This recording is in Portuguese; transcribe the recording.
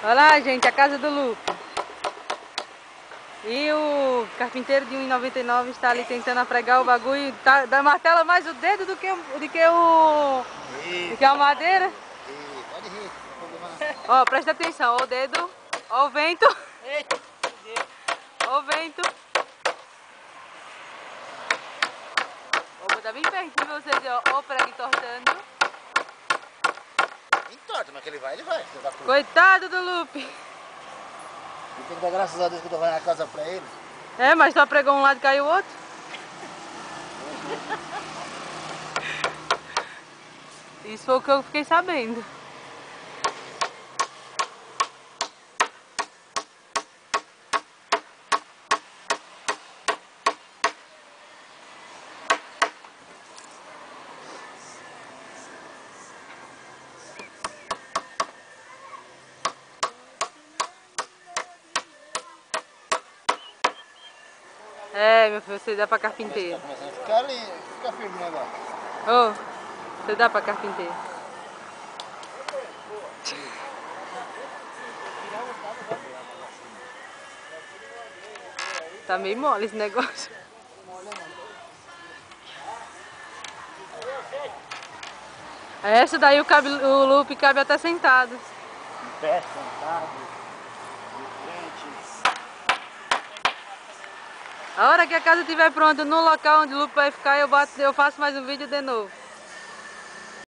Olha lá, gente, a casa do Lupe. E o carpinteiro de 1,99 está ali tentando apregar o bagulho. Tá, da martela mais o dedo do que a madeira. Pode rir, não tem problema não. Ó, presta atenção, ó o dedo, ó o vento. Eita, Ó o vento. Vou botar bem perto de vocês, ó o prego entortando. entorta, mas que ele vai, filho da puta. Coitado do Lupe. E tem que dar graças a Deus que eu tô fazendo a casa pra ele. É, mas só pregou um lado e caiu o outro. Isso foi o que eu fiquei sabendo. É, meu filho, você dá pra carpinteiro. Tá começando a ficar ali, fica firme agora. Ô, você dá pra carpinteiro. Tá meio mole esse negócio. Essa daí o Lupe cabe até sentado. Em pé, sentado, de frente. A hora que a casa estiver pronta no local onde o Lupe vai ficar, eu faço mais um vídeo de novo.